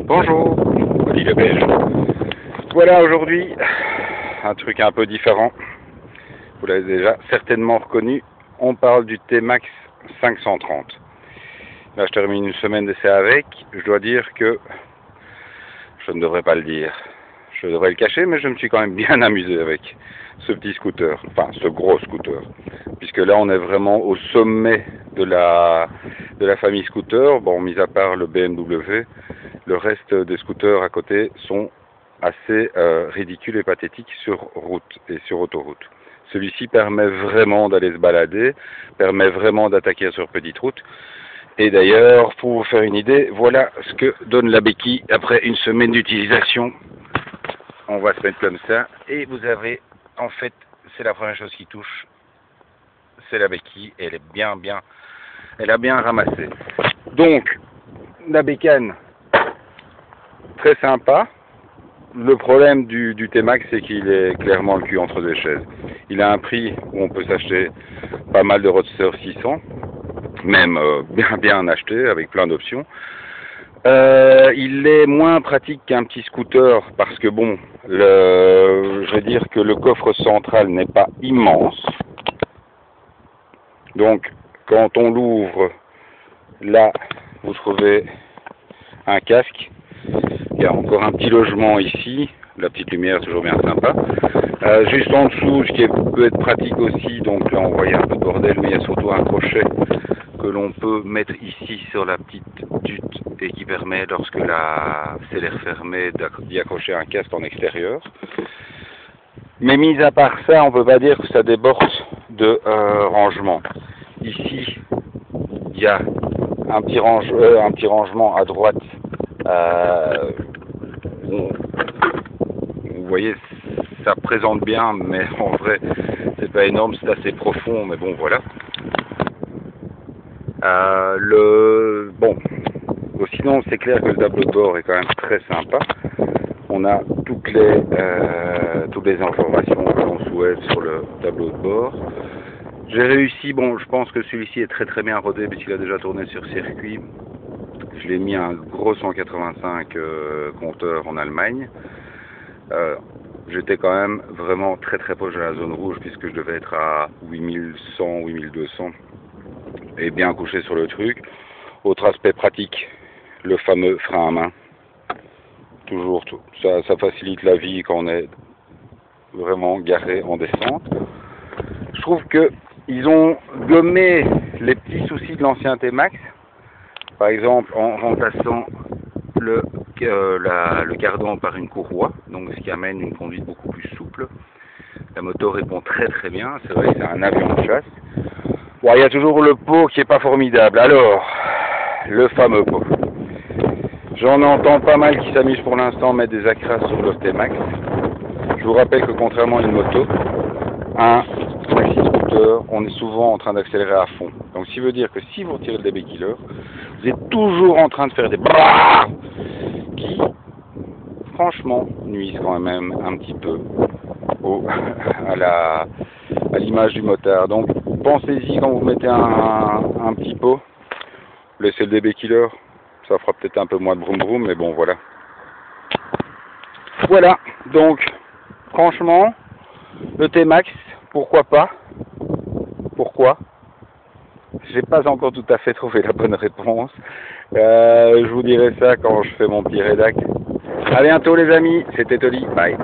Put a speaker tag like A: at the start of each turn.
A: Bonjour, Oli le Belge. Voilà aujourd'hui un truc un peu différent. Vous l'avez déjà certainement reconnu. On parle du T-Max 530. Là, je termine une semaine d'essai avec. Je dois dire que je ne devrais pas le dire. Je devrais le cacher, mais je me suis quand même bien amusé avec ce petit scooter, enfin ce gros scooter, puisque là on est vraiment au sommet de la famille scooter. Bon, mis à part le BMW, le reste des scooters à côté sont assez ridicules et pathétiques sur route et sur autoroute. Celui-ci permet vraiment d'aller se balader, permet vraiment d'attaquer sur petite route. Et d'ailleurs, pour vous faire une idée, voilà ce que donne la béquille après une semaine d'utilisation. On va se mettre comme ça, et vous avez, en fait, c'est la première chose qui touche, c'est la béquille, et elle est elle a bien ramassé. Donc, la bécane, très sympa. Le problème du T-Max, c'est qu'il est clairement le cul entre deux chaises. Il a un prix où on peut s'acheter pas mal de Roadster 600, même bien acheté, avec plein d'options. Il est moins pratique qu'un petit scooter parce que bon, je vais dire que le coffre central n'est pas immense. Donc, quand on l'ouvre, là, vous trouvez un casque. Il y a encore un petit logement ici. La petite lumière, toujours bien sympa. Juste en dessous, ce qui peut être pratique aussi, donc là on voyait un peu de bordel, mais il y a surtout un crochet que l'on peut mettre ici sur la petite tute et qui permet, lorsque la selle est fermée, d'y accrocher un casque en extérieur. Mais mis à part ça, on peut pas dire que ça déborde de rangement. Ici, il y a un petit rangement à droite. Vous voyez, ça présente bien, mais en vrai, c'est pas énorme, c'est assez profond, mais bon, voilà. Bon, sinon, c'est clair que le tableau de bord est quand même très sympa. On a toutes les informations que l'on souhaite sur le tableau de bord. J'ai réussi, bon, je pense que celui-ci est très bien rodé, puisqu'il a déjà tourné sur circuit. Je l'ai mis un gros 185 compteur en Allemagne. J'étais quand même vraiment très proche de la zone rouge, puisque je devais être à 8100, 8200 et bien couché sur le truc. Autre aspect pratique, le fameux frein à main. Toujours, ça facilite la vie quand on est vraiment garé en descente. Je trouve que ils ont gommé les petits soucis de l'ancien T-Max, par exemple en remplaçant le cardan par une courroie, donc ce qui amène une conduite beaucoup plus souple. La moto répond très bien, c'est vrai que c'est un avion de chasse. Bon, il y a toujours le pot qui est pas formidable. Alors, le fameux pot. J'en entends pas mal qui s'amusent pour l'instant à mettre des acras sur le T-Max. Je vous rappelle que contrairement à une moto, un maxi scooter, on est souvent en train d'accélérer à fond. Donc, ce qui veut dire que si vous retirez le DB killer, vous êtes toujours en train de faire des brrrr qui, franchement, nuisent quand même un petit peu à l'image du motard. Donc, pensez-y quand vous mettez un petit pot, laissez le DB killer, ça fera peut-être un peu moins de vroom, mais bon, voilà. Voilà, donc, franchement, le T-Max, pourquoi pas? Pourquoi? J'ai pas encore tout à fait trouvé la bonne réponse. Je vous dirai ça quand je fais mon petit rédac. À bientôt les amis, c'était Oli, bye.